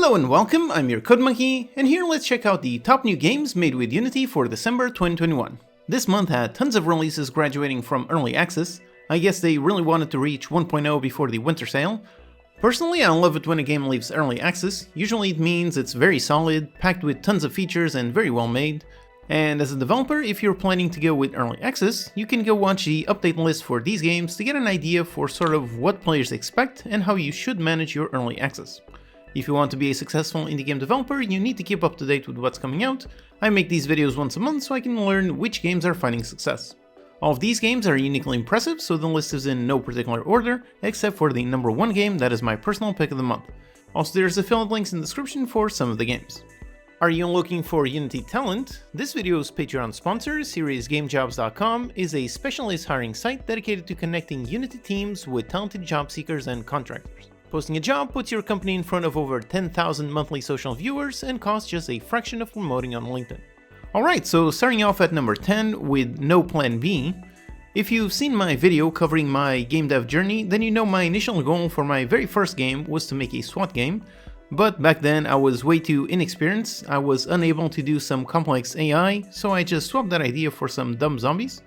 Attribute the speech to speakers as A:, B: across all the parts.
A: Hello and welcome, I'm your Code Monkey, and here let's check out the top new games made with Unity for December 2021. This month had tons of releases graduating from early access. I guess they really wanted to reach 1.0 before the winter sale. Personally, I love it when a game leaves early access. Usually it means it's very solid, packed with tons of features and very well made. And as a developer, if you're planning to go with early access, you can go watch the update list for these games to get an idea for sort of what players expect and how you should manage your early access. If you want to be a successful indie game developer, you need to keep up to date with what's coming out. I make these videos once a month so I can learn which games are finding success. All of these games are uniquely impressive, so the list is in no particular order, except for the number 1 game that is my personal pick of the month. Also, there's affiliate links in the description for some of the games. Are you looking for Unity talent? This video's Patreon sponsor, SeriousGameJobs.com, is a specialized hiring site dedicated to connecting Unity teams with talented job seekers and contractors. Posting a job puts your company in front of over 10,000 monthly social viewers and costs just a fraction of promoting on LinkedIn. Alright, so starting off at number 10 with No Plan B. If you've seen my video covering my game dev journey, then you know my initial goal for my very first game was to make a SWAT game, but back then I was way too inexperienced, I was unable to do some complex AI, so I just swapped that idea for some dumb zombies.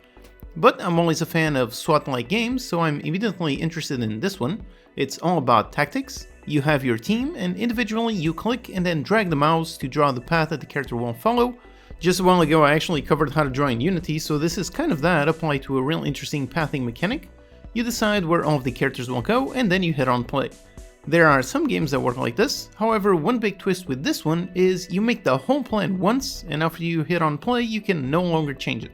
A: But I'm always a fan of SWAT-like games, so I'm immediately interested in this one. It's all about tactics. You have your team, and individually you click and then drag the mouse to draw the path that the character will follow. Just a while ago I actually covered how to draw in Unity, so this is kind of that applied to a real interesting pathing mechanic. You decide where all of the characters will go, and then you hit on play. There are some games that work like this, however one big twist with this one is you make the whole plan once, and after you hit on play you can no longer change it.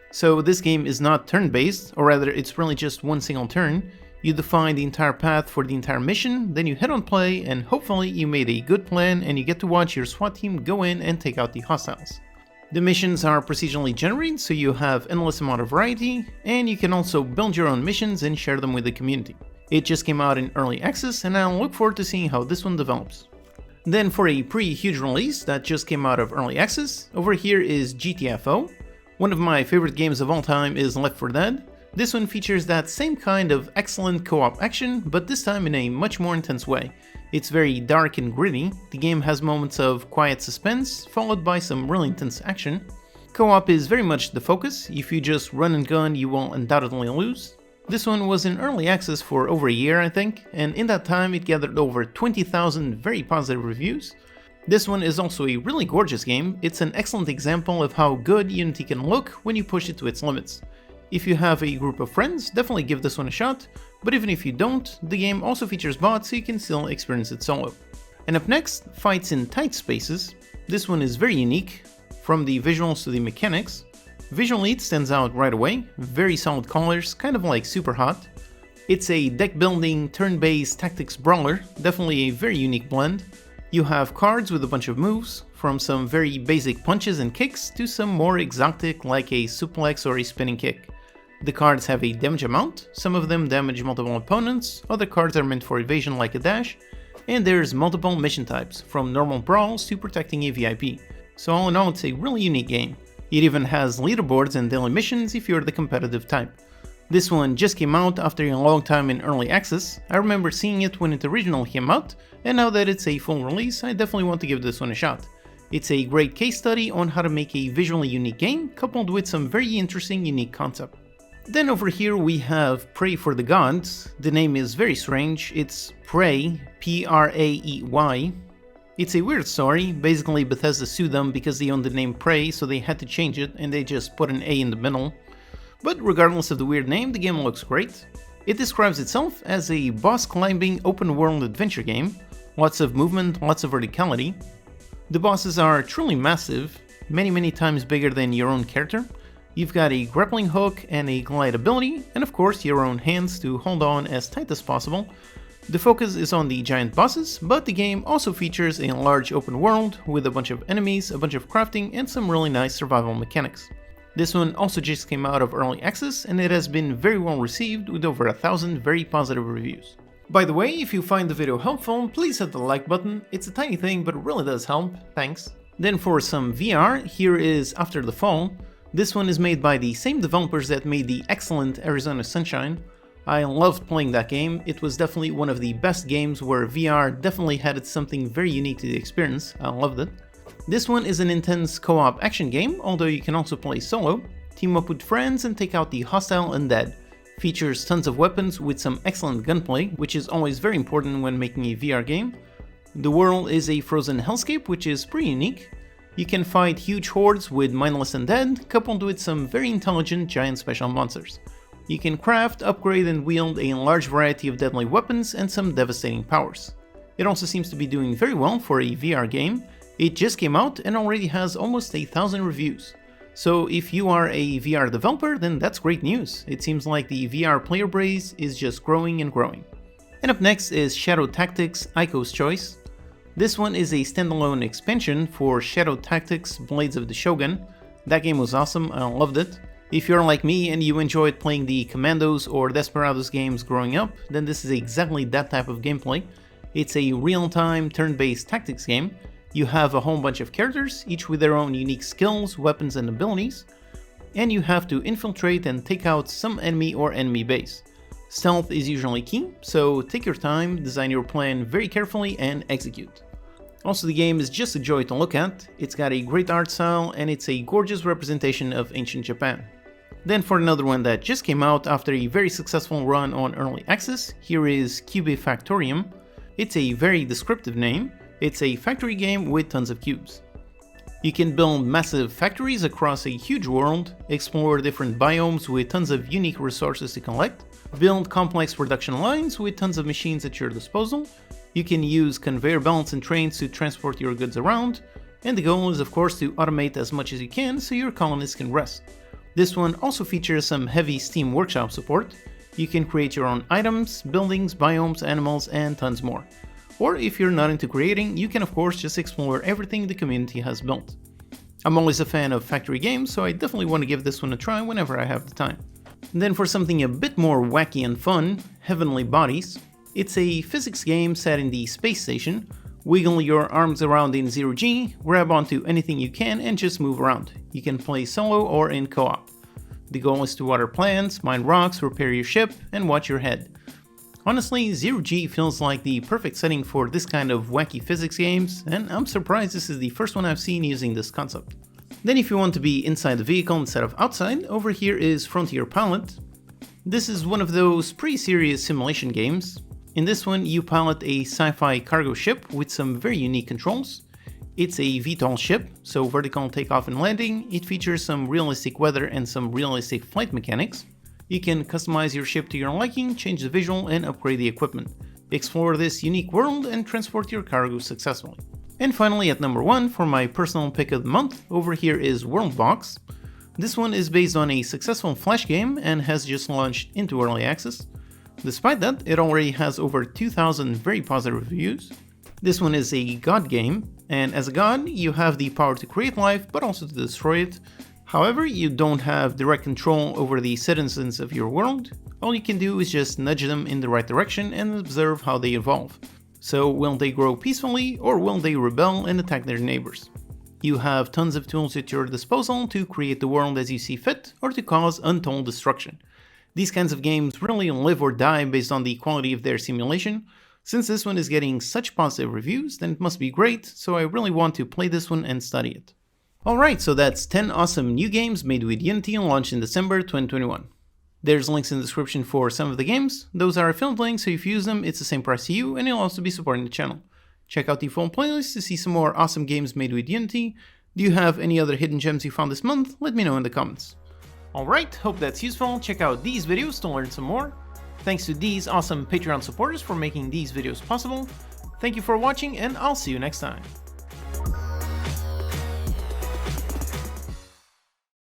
A: So this game is not turn-based, or rather it's really just one single turn. You define the entire path for the entire mission, then you hit on play, and hopefully you made a good plan and you get to watch your SWAT team go in and take out the hostiles. The missions are procedurally generated, so you have endless amount of variety, and you can also build your own missions and share them with the community. It just came out in early access, and I'll look forward to seeing how this one develops. Then for a pretty huge release that just came out of early access, over here is GTFO. One of my favorite games of all time is Left 4 Dead. This one features that same kind of excellent co-op action, but this time in a much more intense way. It's very dark and gritty, the game has moments of quiet suspense, followed by some really intense action. Co-op is very much the focus, if you just run and gun you will undoubtedly lose. This one was in early access for over a year I think, and in that time it gathered over 20,000 very positive reviews. This one is also a really gorgeous game. It's an excellent example of how good Unity can look when you push it to its limits. If you have a group of friends, definitely give this one a shot, but even if you don't, the game also features bots so you can still experience it solo. And up next, Fights in Tight Spaces. This one is very unique, from the visuals to the mechanics. Visually it stands out right away, very solid colors, kind of like Super Hot. It's a deck building, turn-based tactics brawler, definitely a very unique blend. You have cards with a bunch of moves, from some very basic punches and kicks to some more exotic like a suplex or a spinning kick. The cards have a damage amount, some of them damage multiple opponents, other cards are meant for evasion like a dash, and there's multiple mission types, from normal brawls to protecting a VIP. So all in all it's a really unique game. It even has leaderboards and daily missions if you're the competitive type. This one just came out after a long time in early access. I remember seeing it when it originally came out, and now that it's a full release I definitely want to give this one a shot. It's a great case study on how to make a visually unique game coupled with some very interesting unique concept. Then over here we have Praey for the Gods. The name is very strange, it's Praey, P-R-A-E-Y. It's a weird story, basically Bethesda sued them because they owned the name Praey so they had to change it and they just put an A in the middle. But regardless of the weird name, the game looks great. It describes itself as a boss climbing open world adventure game, lots of movement, lots of verticality. The bosses are truly massive, many times bigger than your own character. You've got a grappling hook and a glide ability, and of course your own hands to hold on as tight as possible. The focus is on the giant bosses, but the game also features a large open world with a bunch of enemies, a bunch of crafting, and some really nice survival mechanics. This one also just came out of early access, and it has been very well received with over 1,000 very positive reviews. By the way, if you find the video helpful, please hit the like button, it's a tiny thing but it really does help, thanks. Then for some VR, here is After the Fall. This one is made by the same developers that made the excellent Arizona Sunshine. I loved playing that game. It was definitely one of the best games where VR definitely had something very unique to the experience. I loved it. This one is an intense co-op action game, although you can also play solo, team up with friends and take out the hostile undead. Features tons of weapons with some excellent gunplay, which is always very important when making a VR game. The world is a frozen hellscape, which is pretty unique. You can fight huge hordes with mindless undead, coupled with some very intelligent giant special monsters. You can craft, upgrade and wield a large variety of deadly weapons and some devastating powers. It also seems to be doing very well for a VR game. It just came out and already has almost 1,000 reviews. So if you are a VR developer, then that's great news. It seems like the VR player base is just growing and growing. And up next is Shadow Tactics Aiko's Choice. This one is a standalone expansion for Shadow Tactics Blades of the Shogun. That game was awesome, I loved it. If you're like me and you enjoyed playing the Commandos or Desperados games growing up, then this is exactly that type of gameplay. It's a real-time turn-based tactics game. You have a whole bunch of characters, each with their own unique skills, weapons and abilities, and you have to infiltrate and take out some enemy or enemy base. Stealth is usually key, so take your time, design your plan very carefully and execute. Also, the game is just a joy to look at. It's got a great art style and it's a gorgeous representation of ancient Japan. Then for another one that just came out after a very successful run on early access, here is Kubifactorium. It's a very descriptive name. It's a factory game with tons of cubes. You can build massive factories across a huge world, explore different biomes with tons of unique resources to collect, build complex production lines with tons of machines at your disposal. You can use conveyor belts and trains to transport your goods around, and the goal is of course to automate as much as you can so your colonists can rest. This one also features some heavy Steam Workshop support. You can create your own items, buildings, biomes, animals, and tons more. Or if you're not into creating, you can of course just explore everything the community has built. I'm always a fan of factory games, so I definitely want to give this one a try whenever I have the time. And then for something a bit more wacky and fun, Heavenly Bodies. It's a physics game set in the space station. Wiggle your arms around in 0G, grab onto anything you can and just move around. You can play solo or in co-op. The goal is to water plants, mine rocks, repair your ship, and watch your head. Honestly, 0G feels like the perfect setting for this kind of wacky physics games, and I'm surprised this is the first one I've seen using this concept. Then if you want to be inside the vehicle instead of outside, over here is Frontier Pilot. This is one of those pretty serious simulation games. In this one, you pilot a sci-fi cargo ship with some very unique controls. It's a VTOL ship, so vertical takeoff and landing. It features some realistic weather and some realistic flight mechanics. You can customize your ship to your liking, change the visual, and upgrade the equipment. Explore this unique world and transport your cargo successfully. And finally, at number 1, for my personal pick of the month, over here is WorldBox. This one is based on a successful Flash game and has just launched into early access. Despite that, it already has over 2,000 very positive reviews. This one is a god game, and as a god, you have the power to create life, but also to destroy it. However, you don't have direct control over the citizens of your world. All you can do is just nudge them in the right direction and observe how they evolve. So will they grow peacefully, or will they rebel and attack their neighbors? You have tons of tools at your disposal to create the world as you see fit, or to cause untold destruction. These kinds of games really live or die based on the quality of their simulation. Since this one is getting such positive reviews, then it must be great, so I really want to play this one and study it. Alright, so that's 10 awesome new games made with Unity and launched in December 2021. There's links in the description for some of the games. Those are affiliate links, so if you use them, it's the same price to you, and you'll also be supporting the channel. Check out the full playlist to see some more awesome games made with Unity. Do you have any other hidden gems you found this month? Let me know in the comments. Alright, hope that's useful. Check out these videos to learn some more. Thanks to these awesome Patreon supporters for making these videos possible. Thank you for watching, and I'll see you next time.